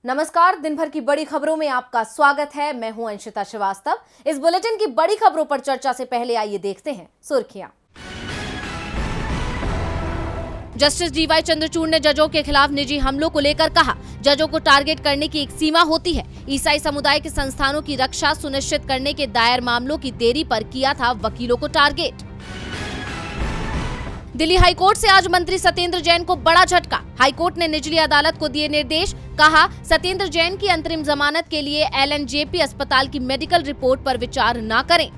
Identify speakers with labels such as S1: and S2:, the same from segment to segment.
S1: नमस्कार। दिन भर की बड़ी खबरों में आपका स्वागत है। मैं हूं अंशिता श्रीवास्तव। इस बुलेटिन की बड़ी खबरों पर चर्चा से पहले आइए देखते हैं सुर्खियां। जस्टिस डीवाई चंद्रचूड़ ने जजों के खिलाफ निजी हमलों को लेकर कहा, जजों को टारगेट करने की एक सीमा होती है। ईसाई समुदाय के संस्थानों की रक्षा सुनिश्चित करने के दायर मामलों की देरी पर किया था वकीलों को टारगेट। दिल्ली हाईकोर्ट से आज मंत्री सत्येंद्र जैन को बड़ा झटका। हाईकोर्ट ने निचली अदालत को दिए निर्देश, कहा सत्येंद्र जैन की अंतरिम जमानत के लिए एलएनजेपी अस्पताल की मेडिकल रिपोर्ट पर विचार न करें।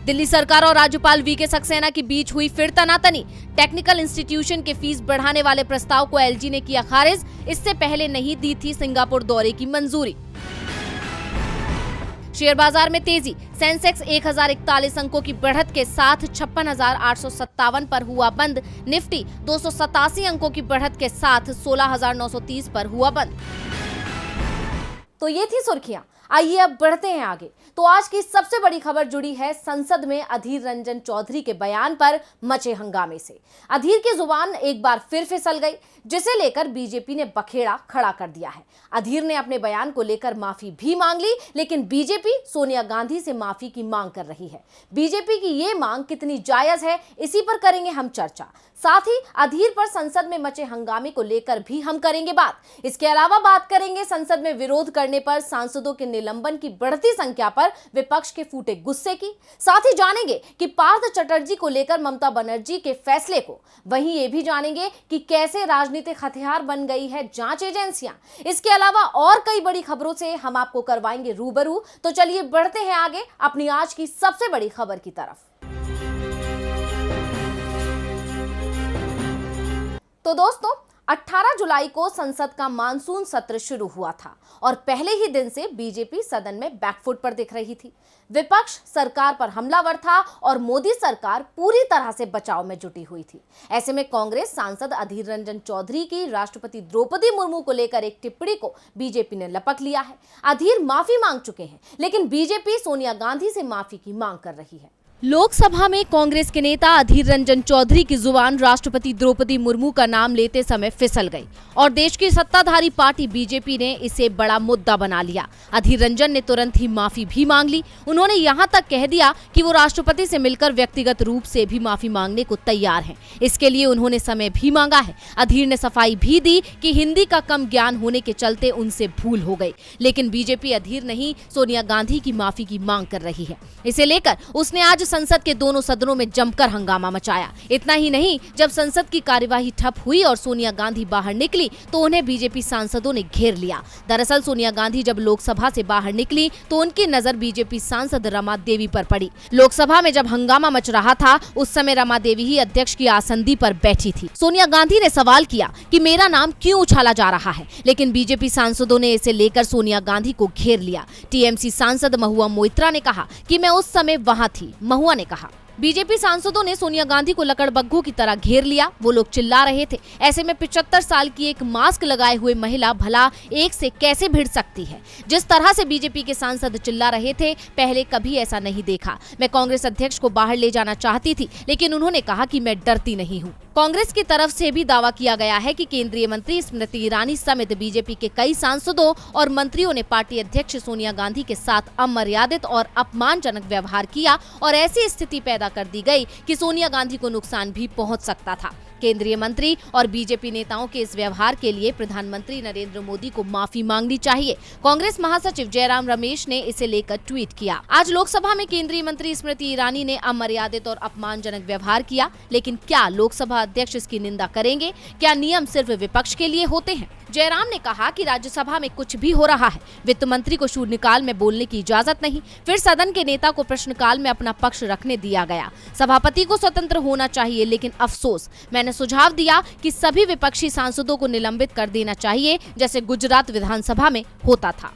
S1: दिल्ली सरकार और राज्यपाल वीके सक्सेना के बीच हुई फिर तनातनी। टेक्निकल इंस्टीट्यूशन के फीस बढ़ाने वाले प्रस्ताव को एलजी ने किया खारिज। इससे पहले नहीं दी थी सिंगापुर दौरे की मंजूरी। शेयर बाजार में तेजी। सेंसेक्स 1041 अंकों की बढ़त के साथ 56,857 पर हुआ बंद। निफ्टी 287 अंकों की बढ़त के साथ 16,930 पर हुआ बंद। तो ये थी सुर्खियां। आइए अब बढ़ते हैं आगे। तो आज की सबसे बड़ी खबर जुड़ी है संसद में अधीर रंजन चौधरी के बयान पर मचे हंगामे से। अधीर की जुबान एक बार फिर फिसल गई, जिसे लेकर बीजेपी ने बखेड़ा खड़ा कर दिया है। अधीर ने अपने बयान को लेकर माफी भी मांग ली, लेकिन बीजेपी सोनिया गांधी से माफी की मांग कर रही है। बीजेपी की ये मांग कितनी जायज है, इसी पर करेंगे हम चर्चा। साथ ही अधीर पर संसद में मचे हंगामे को लेकर भी हम करेंगे बात। इसके अलावा बात करेंगे संसद में विरोध करने पर सांसदों के निलंबन की बढ़ती संख्या पर विपक्ष के फूटे गुस्से की। साथ ही जानेंगे कि पार्थ चटर्जी को लेकर ममता बनर्जी के फैसले को। वहीं ये भी जानेंगे कि कैसे राजनीतिक हथियार बन गई है जांच एजेंसियां। इसके अलावा और कई बड़ी खबरों से हम आपको करवाएंगे रूबरू। तो चलिए बढ़ते हैं आगे अपनी आज की सबसे बड़ी खबर की तरफ। तो दोस्तों, 18 जुलाई को संसद का मानसून सत्र शुरू हुआ था और पहले ही दिन से बीजेपी सदन में बैकफुट पर दिख रही थी। विपक्ष सरकार पर हमलावर था और मोदी सरकार पूरी तरह से बचाव में जुटी हुई थी। ऐसे में कांग्रेस सांसद अधीर रंजन चौधरी की राष्ट्रपति द्रौपदी मुर्मू को लेकर एक टिप्पणी को बीजेपी ने लपक लिया है। अधीर माफी मांग चुके हैं, लेकिन बीजेपी सोनिया गांधी से माफी की मांग कर रही है। लोकसभा में कांग्रेस के नेता अधीर रंजन चौधरी की जुबान राष्ट्रपति द्रौपदी मुर्मू का नाम लेते समय फिसल गई और देश की सत्ताधारी पार्टी बीजेपी ने इसे बड़ा मुद्दा बना लिया। अधीर रंजन ने तुरंत ही माफी भी मांग ली। उन्होंने यहां तक कह दिया कि वो राष्ट्रपति से मिलकर व्यक्तिगत रूप से भी माफी मांगने को तैयार हैं। इसके लिए उन्होंने समय भी मांगा है। अधीर ने सफाई भी दी कि हिंदी का कम ज्ञान होने के चलते उनसे भूल हो गई, लेकिन बीजेपी अधीर नहीं सोनिया गांधी की माफी की मांग कर रही है। इसे लेकर उसने आज संसद के दोनों सदनों में जमकर हंगामा मचाया। इतना ही नहीं, जब संसद की कार्यवाही ठप हुई और सोनिया गांधी बाहर निकली तो उन्हें बीजेपी सांसदों ने घेर लिया। दरअसल सोनिया गांधी जब लोकसभा से बाहर निकली तो उनकी नजर बीजेपी सांसद रमा देवी पर पड़ी। लोकसभा में जब हंगामा मच रहा था उस समय रमा देवी ही अध्यक्ष की आसंदी पर बैठी थी। सोनिया गांधी ने सवाल किया कि मेरा नाम क्यों उछाला जा रहा है, लेकिन बीजेपी सांसदों ने इसे लेकर सोनिया गांधी को घेर लिया। टीएमसी सांसद महुआ मोइत्रा ने कहा कि मैं उस समय वहां थी। महुआ ने कहा, बीजेपी सांसदों ने सोनिया गांधी को लकड़बग्घों की तरह घेर लिया। वो लोग चिल्ला रहे थे। ऐसे में 75 साल की एक मास्क लगाए हुए महिला भला एक से कैसे भिड़ सकती है। जिस तरह से बीजेपी के सांसद चिल्ला रहे थे, पहले कभी ऐसा नहीं देखा। मैं कांग्रेस अध्यक्ष को बाहर ले जाना चाहती थी, लेकिन उन्होंने कहा कि मैं डरती नहीं हूँ। कांग्रेस की तरफ से भी दावा किया गया है कि केंद्रीय मंत्री स्मृति ईरानी समेत बीजेपी के कई सांसदों और मंत्रियों ने पार्टी अध्यक्ष सोनिया गांधी के साथ अमर्यादित और अपमानजनक व्यवहार किया और ऐसी स्थिति पैदा कर दी गई कि सोनिया गांधी को नुकसान भी पहुंच सकता था। केंद्रीय मंत्री और बीजेपी नेताओं के इस व्यवहार के लिए प्रधानमंत्री नरेंद्र मोदी को माफी मांगनी चाहिए। कांग्रेस महासचिव जयराम रमेश ने इसे लेकर ट्वीट किया। आज लोकसभा में केंद्रीय मंत्री स्मृति ईरानी ने अमर्यादित और अपमानजनक व्यवहार किया, लेकिन क्या लोकसभा अध्यक्ष इसकी निंदा करेंगे? क्या नियम सिर्फ विपक्ष के लिए होते हैं? जयराम ने कहा कि राज्यसभा में कुछ भी हो रहा है, वित्त मंत्री को शून्यकाल में बोलने की इजाजत नहीं। फिर सदन के नेता को प्रश्नकाल में अपना पक्ष रखने दिया गया। सभापति को स्वतंत्र होना चाहिए, लेकिन अफसोस मैंने सुझाव दिया कि सभी विपक्षी सांसदों को निलंबित कर देना चाहिए, जैसे गुजरात विधानसभा में होता था।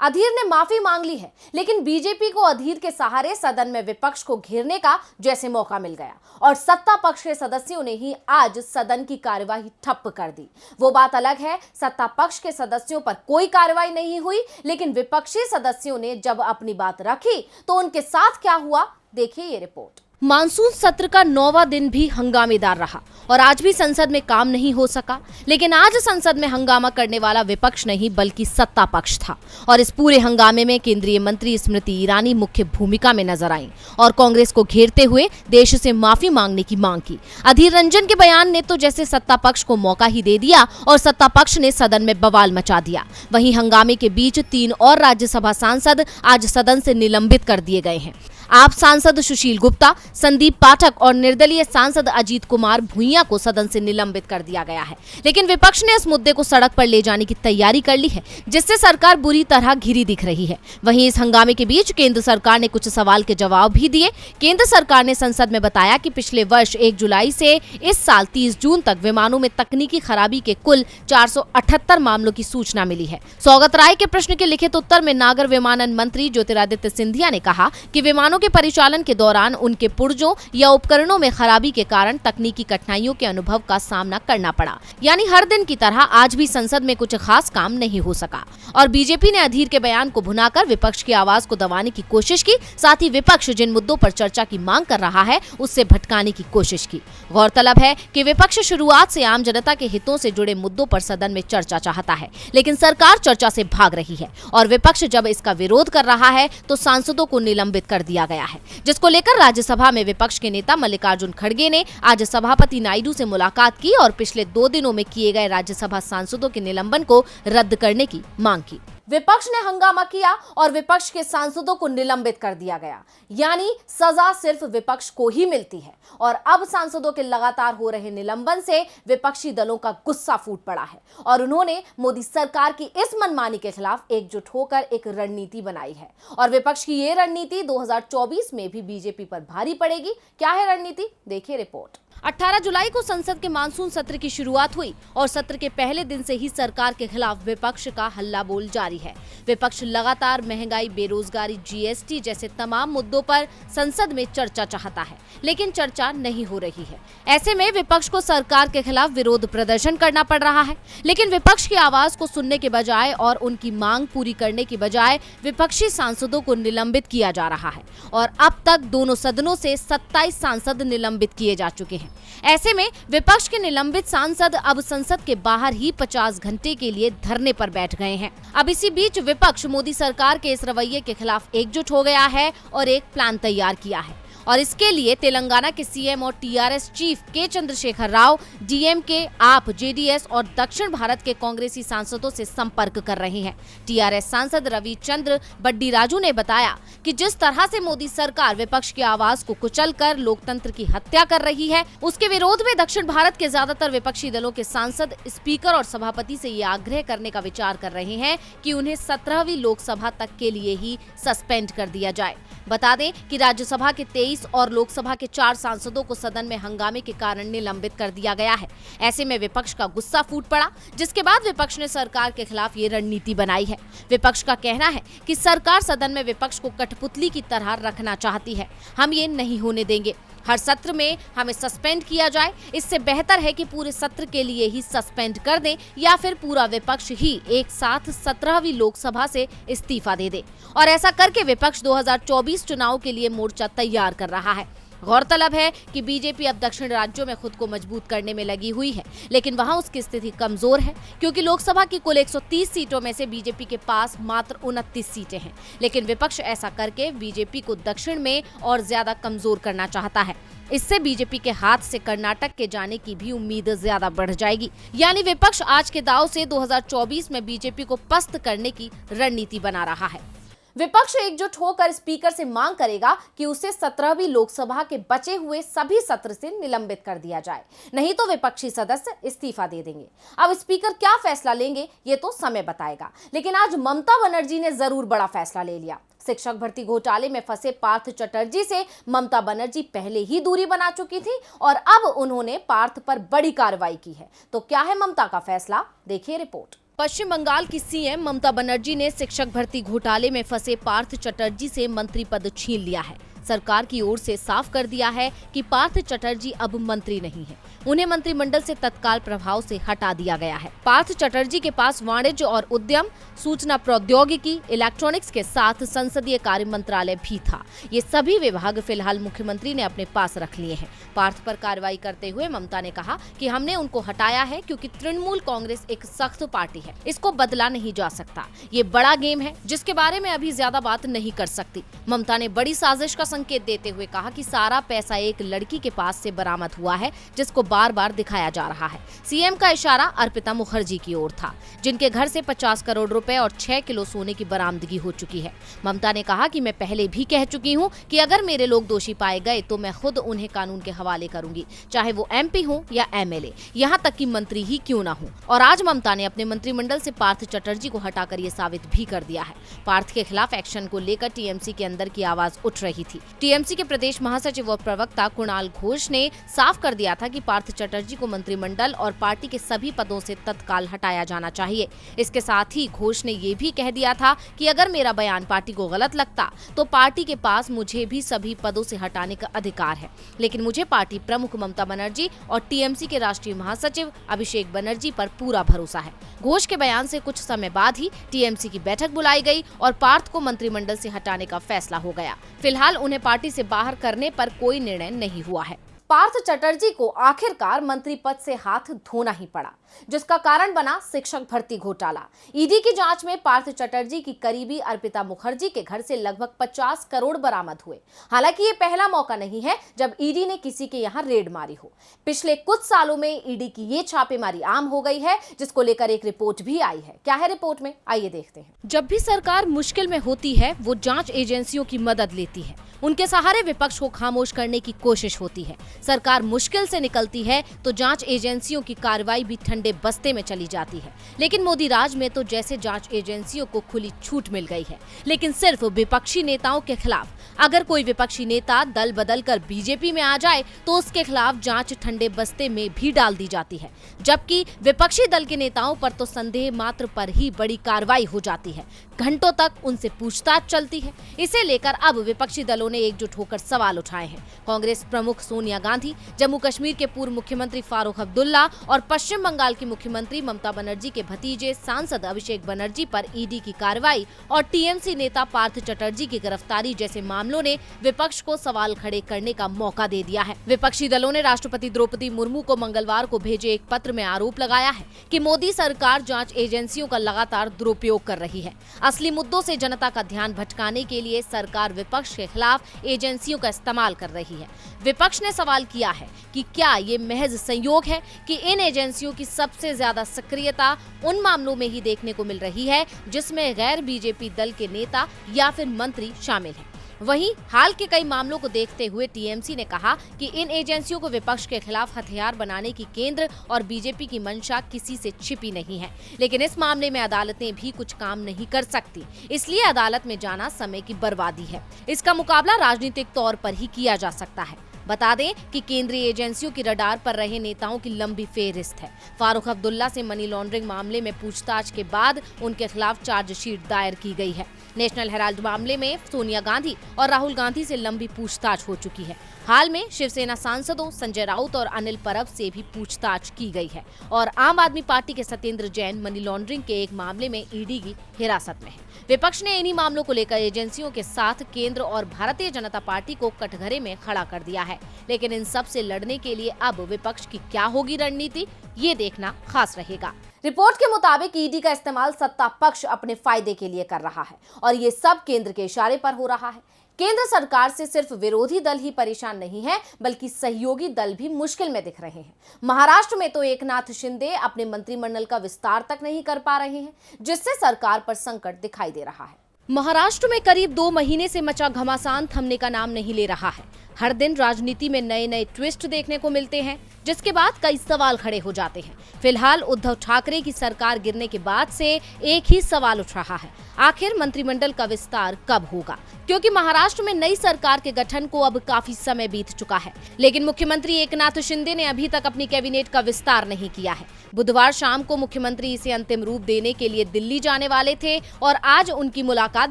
S1: अधीर ने माफी मांग ली है, लेकिन बीजेपी को अधीर के सहारे सदन में विपक्ष को घेरने का जैसे मौका मिल गया और सत्ता पक्ष के सदस्यों ने ही आज सदन की कार्यवाही ठप्प कर दी। वो बात अलग है, सत्ता पक्ष के सदस्यों पर कोई कार्रवाई नहीं हुई, लेकिन विपक्षी सदस्यों ने जब अपनी बात रखी तो उनके साथ क्या हुआ, देखिए ये रिपोर्ट। मानसून सत्र का 9वां दिन भी हंगामेदार रहा और आज भी संसद में काम नहीं हो सका। लेकिन आज संसद में हंगामा करने वाला विपक्ष नहीं बल्कि सत्ता पक्ष था और इस पूरे हंगामे में केंद्रीय मंत्री स्मृति ईरानी मुख्य भूमिका में नजर आईं और कांग्रेस को घेरते हुए देश से माफी मांगने की मांग की। अधीर रंजन के बयान ने तो जैसे सत्ता पक्ष को मौका ही दे दिया और सत्ता पक्ष ने सदन में बवाल मचा दिया। वहीं हंगामे के बीच 3 और राज्यसभा सांसद आज सदन से निलंबित कर दिए गए हैं। आप सांसद सुशील गुप्ता, संदीप पाठक और निर्दलीय सांसद अजीत कुमार भुइयां को सदन से निलंबित कर दिया गया है। लेकिन विपक्ष ने इस मुद्दे को सड़क पर ले जाने की तैयारी कर ली है, जिससे सरकार बुरी तरह घिरी दिख रही है। वहीं इस हंगामे के बीच केंद्र सरकार ने कुछ सवाल के जवाब भी दिए। केंद्र सरकार ने संसद में बताया कि पिछले वर्ष 1 जुलाई से इस साल 30 जून तक विमानों में तकनीकी खराबी के कुल 478 मामलों की सूचना मिली है। सौगत राय के प्रश्न के लिखित उत्तर में नागर विमानन मंत्री ज्योतिरादित्य सिंधिया ने कहा कि विमानों के परिचालन के दौरान उनके पुर्जों या उपकरणों में खराबी के कारण तकनीकी कठिनाइयों के अनुभव का सामना करना पड़ा। यानी हर दिन की तरह आज भी संसद में कुछ खास काम नहीं हो सका और बीजेपी ने अधीर के बयान को भुनाकर विपक्ष की आवाज को दबाने की कोशिश की। साथ ही विपक्ष जिन मुद्दों पर चर्चा की मांग कर रहा है उससे भटकाने की कोशिश की। गौरतलब है कि विपक्ष शुरुआत से आम जनता के हितों से जुड़े मुद्दों पर सदन में चर्चा चाहता है, लेकिन सरकार चर्चा से भाग रही है और विपक्ष जब इसका विरोध कर रहा है तो सांसदों को निलंबित कर दिया गया है, जिसको लेकर राज्यसभा में विपक्ष के नेता मल्लिकार्जुन खड़गे ने आज सभापति नायडू से मुलाकात की और पिछले 2 दिनों में किए गए राज्यसभा सांसदों के निलंबन को रद्द करने की मांग की। विपक्ष ने हंगामा किया और विपक्ष के सांसदों को निलंबित कर दिया गया, यानी सजा सिर्फ विपक्ष को ही मिलती है। और अब सांसदों के लगातार हो रहे निलंबन से विपक्षी दलों का गुस्सा फूट पड़ा है और उन्होंने मोदी सरकार की इस मनमानी के खिलाफ एकजुट होकर एक रणनीति बनाई है। और विपक्ष की ये रणनीति 2024 में भी बीजेपी पर भारी पड़ेगी। क्या है रणनीति, देखिए रिपोर्ट। 18 जुलाई को संसद के मानसून सत्र की शुरुआत हुई और सत्र के पहले दिन से ही सरकार के खिलाफ विपक्ष का हल्ला बोल जारी है। विपक्ष लगातार महंगाई, बेरोजगारी, जीएसटी जैसे तमाम मुद्दों पर संसद में चर्चा चाहता है, लेकिन चर्चा नहीं हो रही है। ऐसे में विपक्ष को सरकार के खिलाफ विरोध प्रदर्शन करना पड़ रहा है। लेकिन विपक्ष की आवाज को सुनने के बजाय और उनकी मांग पूरी करने की बजाय विपक्षी सांसदों को निलंबित किया जा रहा है और अब तक दोनों सदनों से 27 सांसद निलंबित किए जा चुके हैं। ऐसे में विपक्ष के निलंबित सांसद अब संसद के बाहर ही 50 घंटे के लिए धरने पर बैठ गए हैं। अब इसी बीच विपक्ष मोदी सरकार के इस रवैये के खिलाफ एकजुट हो गया है और एक प्लान तैयार किया है और इसके लिए तेलंगाना के सीएम और टीआरएस चीफ के चंद्रशेखर राव, डीएमके, आप, जेडीएस और दक्षिण भारत के कांग्रेसी सांसदों से संपर्क कर रहे हैं। टीआरएस सांसद रविचंद्र बड्डी राजू ने बताया कि जिस तरह से मोदी सरकार विपक्ष की आवाज को कुचलकर लोकतंत्र की हत्या कर रही है, उसके विरोध में दक्षिण भारत के ज्यादातर विपक्षी दलों के सांसद स्पीकर और सभापति से ये आग्रह करने का विचार कर रहे हैं कि उन्हें 17वीं लोकसभा तक के लिए ही सस्पेंड कर दिया जाए। बता दें कि राज्यसभा के 23 और लोकसभा के 4 सांसदों को सदन में हंगामे के कारण निलंबित कर दिया गया है। ऐसे में विपक्ष का गुस्सा फूट पड़ा, जिसके बाद विपक्ष ने सरकार के खिलाफ ये रणनीति बनाई है। विपक्ष का कहना है कि सरकार सदन में विपक्ष को कठपुतली की तरह रखना चाहती है। हम ये नहीं होने देंगे। हर सत्र में हमें सस्पेंड किया जाए। इससे बेहतर है कि पूरे सत्र के लिए ही सस्पेंड कर दें या फिर पूरा विपक्ष ही एक साथ 17वीं लोकसभा से इस्तीफा दे दे। और ऐसा करके विपक्ष 2024 चुनाव के लिए मोर्चा तैयार कर रहा है। गौरतलब है कि बीजेपी अब दक्षिण राज्यों में खुद को मजबूत करने में लगी हुई है, लेकिन वहां उसकी स्थिति कमजोर है क्योंकि लोकसभा की कुल 130 सीटों में से बीजेपी के पास मात्र 29 सीटें हैं। लेकिन विपक्ष ऐसा करके बीजेपी को दक्षिण में और ज्यादा कमजोर करना चाहता है। इससे बीजेपी के हाथ से कर्नाटक के जाने की भी उम्मीद ज्यादा बढ़ जाएगी। यानी विपक्ष आज के दांव से 2024 में बीजेपी को पस्त करने की रणनीति बना रहा है। विपक्ष एकजुट होकर स्पीकर से मांग करेगा कि उसे 17वीं लोकसभा के बचे हुए सभी सत्र से निलंबित कर दिया जाए, नहीं तो विपक्षी सदस्य इस्तीफा दे देंगे। अब स्पीकर क्या फैसला लेंगे ये तो समय बताएगा, लेकिन आज ममता बनर्जी ने जरूर बड़ा फैसला ले लिया। शिक्षक भर्ती घोटाले में फंसे पार्थ चटर्जी से ममता बनर्जी पहले ही दूरी बना चुकी थी और अब उन्होंने पार्थ पर बड़ी कार्रवाई की है। तो क्या है ममता का फैसला, देखिए रिपोर्ट। पश्चिम बंगाल की सीएम ममता बनर्जी ने शिक्षक भर्ती घोटाले में फंसे पार्थ चटर्जी से मंत्री पद छीन लिया है। सरकार की ओर से साफ कर दिया है कि पार्थ चटर्जी अब मंत्री नहीं है। उन्हें मंत्रिमंडल से तत्काल प्रभाव से हटा दिया गया है। पार्थ चटर्जी के पास वाणिज्य और उद्यम, सूचना प्रौद्योगिकी, इलेक्ट्रॉनिक्स के साथ संसदीय कार्य मंत्रालय भी था। ये सभी विभाग फिलहाल मुख्यमंत्री ने अपने पास रख लिए हैं। पार्थ पर कार्रवाई करते हुए ममता ने कहा कि हमने उनको हटाया है क्योंकि तृणमूल कांग्रेस एक सख्त पार्टी है, इसको बदला नहीं जा सकता। ये बड़ा गेम है जिसके बारे में अभी ज्यादा बात नहीं कर सकती। ममता ने बड़ी साजिश का संकेत देते हुए कहा कि सारा पैसा एक लड़की के पास से बरामद हुआ है जिसको बार बार दिखाया जा रहा है। सीएम का इशारा अर्पिता मुखर्जी की ओर था, जिनके घर से 50 करोड़ रुपए और 6 किलो सोने की बरामदगी हो चुकी है। ममता ने कहा कि मैं पहले भी कह चुकी हूं कि अगर मेरे लोग दोषी पाए गए तो मैं खुद उन्हें कानून के हवाले करूंगी, चाहे वो एमपी हो या एमएलए, यहाँ तक कि मंत्री ही क्यों ना हो। और आज ममता ने अपने मंत्रिमंडल से पार्थ चटर्जी को हटाकर ये साबित भी कर दिया है। पार्थ के खिलाफ एक्शन को लेकर टीएमसी के अंदर की आवाज उठ रही थी। टीएमसी के प्रदेश महासचिव और प्रवक्ता कुणाल घोष ने साफ कर दिया था कि पार्थ चटर्जी को मंत्रिमंडल और पार्टी के सभी पदों से तत्काल हटाया जाना चाहिए। इसके साथ ही घोष ने ये भी कह दिया था कि अगर मेरा बयान पार्टी को गलत लगता तो पार्टी के पास मुझे भी सभी पदों से हटाने का अधिकार है, लेकिन मुझे पार्टी प्रमुख ममता बनर्जी और टीएमसी के राष्ट्रीय महासचिव अभिषेक बनर्जी पर पूरा भरोसा है। घोष के बयान से कुछ समय बाद ही टीएमसी की बैठक बुलाई गई और पार्थ को मंत्रिमंडल से हटाने का फैसला हो गया। फिलहाल उन्हें पार्टी से बाहर करने पर कोई निर्णय नहीं हुआ है। पार्थ चटर्जी को आखिरकार मंत्री पद से हाथ धोना ही पड़ा, जिसका कारण बना शिक्षक भर्ती घोटाला। ईडी की जांच में पार्थ चटर्जी की करीबी अर्पिता मुखर्जी के घर से लगभग 50 करोड़ बरामद हुए। हालांकि ये पहला मौका नहीं है जब ईडी ने किसी के यहाँ रेड मारी हो। पिछले कुछ सालों में ईडी की ये छापेमारी आम हो गई है, जिसको लेकर एक रिपोर्ट भी आई है। क्या है रिपोर्ट में, आइए देखते हैं। जब भी सरकार मुश्किल में होती है वो जांच एजेंसियों की मदद लेती है, उनके सहारे विपक्ष को खामोश करने की कोशिश होती है। सरकार मुश्किल से निकलती है तो जांच एजेंसियों की कार्रवाई भी ठंडे बस्ते में चली जाती है। लेकिन मोदी राज में तो जैसे जांच एजेंसियों को खुली छूट मिल गई है, लेकिन सिर्फ विपक्षी नेताओं के खिलाफ। अगर कोई विपक्षी नेता दल बदल कर बीजेपी में आ जाए तो उसके खिलाफ जांच ठंडे बस्ते में भी डाल दी जाती है, जबकि विपक्षी दल के नेताओं पर तो संदेह मात्र पर ही बड़ी कार्रवाई हो जाती है। घंटों तक उनसे पूछताछ चलती है। इसे लेकर अब विपक्षी दलों ने एकजुट होकर सवाल उठाए हैं। कांग्रेस प्रमुख सोनिया गांधी, जम्मू कश्मीर के पूर्व मुख्यमंत्री फारूक अब्दुल्ला और पश्चिम बंगाल की मुख्यमंत्री ममता बनर्जी के भतीजे सांसद अभिषेक बनर्जी पर ईडी की कार्रवाई और टीएमसी नेता पार्थ चटर्जी की गिरफ्तारी जैसे मामलों ने विपक्ष को सवाल खड़े करने का मौका दे दिया है। विपक्षी दलों ने राष्ट्रपति द्रौपदी मुर्मू को मंगलवार को भेजे एक पत्र में आरोप लगाया है कि मोदी सरकार जांच एजेंसियों का लगातार दुरुपयोग कर रही है। असली मुद्दों से जनता का ध्यान भटकाने के लिए सरकार विपक्ष के खिलाफ एजेंसियों का इस्तेमाल कर रही है। विपक्ष ने सवाल किया है कि क्या ये महज संयोग है कि इन एजेंसियों की सबसे ज्यादा सक्रियता उन मामलों में ही देखने को मिल रही है जिसमें गैर बीजेपी दल के नेता या फिर मंत्री शामिल हैं। वहीं हाल के कई मामलों को देखते हुए टीएमसी ने कहा कि इन एजेंसियों को विपक्ष के खिलाफ हथियार बनाने की केंद्र और बीजेपी की मंशा किसी से छिपी नहीं है। लेकिन इस मामले में अदालतें भी कुछ काम नहीं कर सकती, इसलिए अदालत में जाना समय की बर्बादी है। इसका मुकाबला राजनीतिक तौर पर ही किया जा सकता है। बता दें कि केंद्रीय एजेंसियों की रडार पर रहे नेताओं की लंबी फेहरिस्त है। फारूक अब्दुल्ला से मनी लॉन्ड्रिंग मामले में पूछताछ के बाद उनके खिलाफ चार्जशीट दायर की गई है। नेशनल हेराल्ड मामले में सोनिया गांधी और राहुल गांधी से लंबी पूछताछ हो चुकी है। हाल में शिवसेना सांसदों संजय राउत और अनिल परब से भी पूछताछ की गई है और आम आदमी पार्टी के सत्येंद्र जैन मनी लॉन्ड्रिंग के एक मामले में ईडी की हिरासत में है। विपक्ष ने इन्हीं मामलों को लेकर एजेंसियों के साथ केंद्र और भारतीय जनता पार्टी को कटघरे में खड़ा कर दिया है। लेकिन इन सब से लड़ने के लिए अब विपक्ष की क्या होगी रणनीति, ये देखना खास रहेगा। रिपोर्ट के मुताबिक ईडी का इस्तेमाल सत्ता पक्ष अपने फायदे के लिए कर रहा है और ये सब केंद्र के इशारे पर हो रहा है। केंद्र सरकार से सिर्फ विरोधी दल ही परेशान नहीं है, बल्कि सहयोगी दल भी मुश्किल में दिख रहे हैं। महाराष्ट्र में तो एकनाथ शिंदे अपने मंत्रिमंडल का विस्तार तक नहीं कर पा रहे हैं, जिससे सरकार पर संकट दिखाई दे रहा है। महाराष्ट्र में करीब 2 महीने से मचा घमासान थमने का नाम नहीं ले रहा है। हर दिन राजनीति में नए नए ट्विस्ट देखने को मिलते हैं, जिसके बाद कई सवाल खड़े हो जाते हैं। फिलहाल उद्धव ठाकरे की सरकार गिरने के बाद से एक ही सवाल उठ रहा है, आखिर मंत्रिमंडल का विस्तार कब होगा? क्योंकि महाराष्ट्र में नई सरकार के गठन को अब काफी समय बीत चुका है, लेकिन मुख्यमंत्री एकनाथ शिंदे ने अभी तक अपनी कैबिनेट का विस्तार नहीं किया है। बुधवार शाम को मुख्यमंत्री इसे अंतिम रूप देने के लिए दिल्ली जाने वाले थे और आज उनकी मुलाकात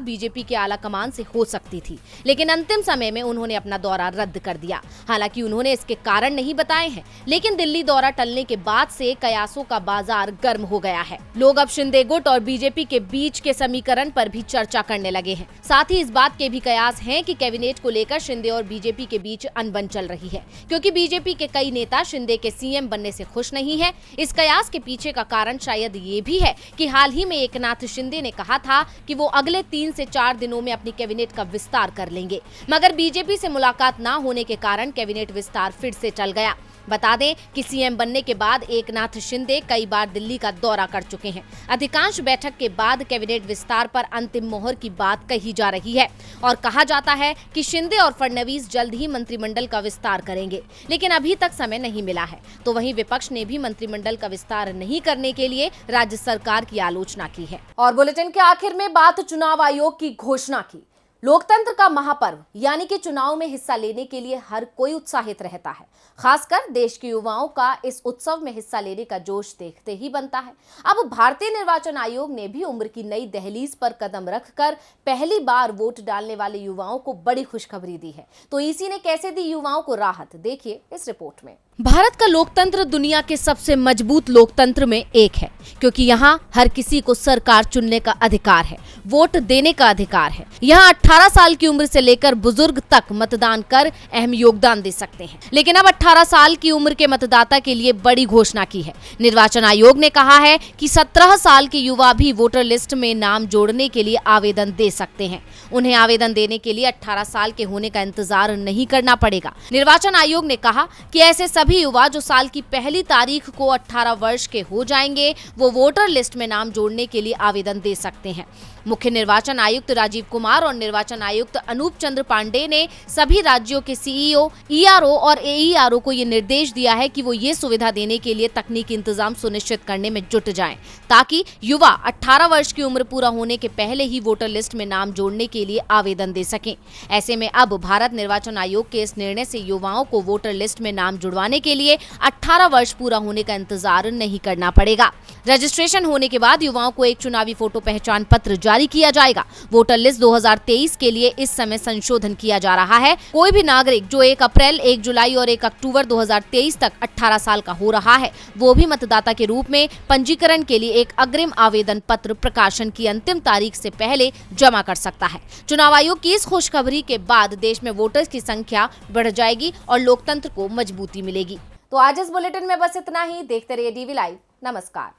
S1: बीजेपी के आला कमान से हो सकती थी, लेकिन अंतिम समय में उन्होंने अपना दौरा रद्द कर दिया। हालांकि उन्होंने इसके कारण नहीं बताए हैं, लेकिन दिल्ली दौरा टलने के बाद से कयासों का बाजार गर्म हो गया है। लोग अब शिंदे गुट और बीजेपी के बीच के समीकरण पर भी चर्चा करने लगे हैं। साथ ही इस बात के भी कयास हैं कि कैबिनेट को लेकर शिंदे और बीजेपी के बीच अनबन चल रही है, क्योंकि बीजेपी के कई नेता शिंदे के सीएम बनने से खुश नहीं है। इस कयास के पीछे का कारण शायद ये भी है कि हाल ही में एकनाथ शिंदे ने कहा था कि वो अगले 3 से 4 दिनों में अपनी कैबिनेट का विस्तार कर लेंगे, मगर बीजेपी से मुलाकात न होने के कारण कैबिनेट विस्तार फिर से चल गया। बता दें कि सीएम बनने के बाद एकनाथ शिंदे कई बार दिल्ली का दौरा कर चुके हैं। अधिकांश बैठक के बाद कैबिनेट विस्तार पर अंतिम मोहर की बात कही जा रही है और कहा जाता है कि शिंदे और फडणवीस जल्द ही मंत्रिमंडल का विस्तार करेंगे, लेकिन अभी तक समय नहीं मिला है। तो वहीं विपक्ष ने भी मंत्रिमंडल का विस्तार नहीं करने के लिए राज्य सरकार की आलोचना की है। और बुलेटिन के आखिर में बात चुनाव आयोग की घोषणा की। लोकतंत्र का महापर्व यानी कि चुनाव में हिस्सा लेने के लिए हर कोई उत्साहित रहता है। खासकर देश के युवाओं का इस उत्सव में हिस्सा लेने का जोश देखते ही बनता है। अब भारतीय निर्वाचन आयोग ने भी उम्र की नई दहलीज पर कदम रखकर पहली बार वोट डालने वाले युवाओं को बड़ी खुशखबरी दी है। तो ईसी ने कैसे दी युवाओं को राहत, देखिए इस रिपोर्ट में। भारत का लोकतंत्र दुनिया के सबसे मजबूत लोकतंत्र में एक है, क्योंकि यहाँ हर किसी को सरकार चुनने का अधिकार है, वोट देने का अधिकार है। यहाँ 18 साल की उम्र से लेकर बुजुर्ग तक मतदान कर अहम योगदान दे सकते हैं। लेकिन अब 18 साल की उम्र के मतदाता के लिए बड़ी घोषणा की है। निर्वाचन आयोग ने कहा है कि 17 साल के युवा भी वोटर लिस्ट में नाम जोड़ने के लिए आवेदन दे सकते हैं। उन्हें आवेदन देने के लिए 18 साल के होने का इंतजार नहीं करना पड़ेगा। निर्वाचन आयोग ने कहा कि ऐसे सभी युवा जो साल की पहली तारीख को 18 वर्ष के हो जाएंगे, वो वोटर लिस्ट में नाम जोड़ने के लिए आवेदन दे सकते हैं। मुख्य निर्वाचन आयुक्त राजीव कुमार और निर्वाचन आयुक्त अनूप चंद्र पांडे ने सभी राज्यों के सीईओ, ईआरओ और एईआरओ को ये निर्देश दिया है कि वो ये सुविधा देने के लिए तकनीकी इंतजाम सुनिश्चित करने में जुट जाएं, ताकि युवा 18 वर्ष की उम्र पूरा होने के पहले ही वोटर लिस्ट में नाम जोड़ने के लिए आवेदन दे सकें। ऐसे में अब भारत निर्वाचन आयोग के इस निर्णय से युवाओं को वोटर लिस्ट में नाम जुड़वाने के लिए 18 वर्ष पूरा होने का इंतजार नहीं करना पड़ेगा। रजिस्ट्रेशन होने के बाद युवाओं को एक चुनावी फोटो पहचान पत्र जारी किया जाएगा। वोटर लिस्ट 2023 के लिए इस समय संशोधन किया जा रहा है। कोई भी नागरिक जो 1 अप्रैल, 1 जुलाई और 1 अक्टूबर 2023 तक 18 साल का हो रहा है, वो भी मतदाता के रूप में पंजीकरण के लिए एक अग्रिम आवेदन पत्र प्रकाशन की अंतिम तारीख से पहले जमा कर सकता है। चुनाव आयोग की इस खुशखबरी के बाद देश में वोटर्स की संख्या बढ़ जाएगी और लोकतंत्र को मजबूती मिलेगी। तो आज इस बुलेटिन में बस इतना ही। देखते रहिए डीवी लाइव। नमस्कार।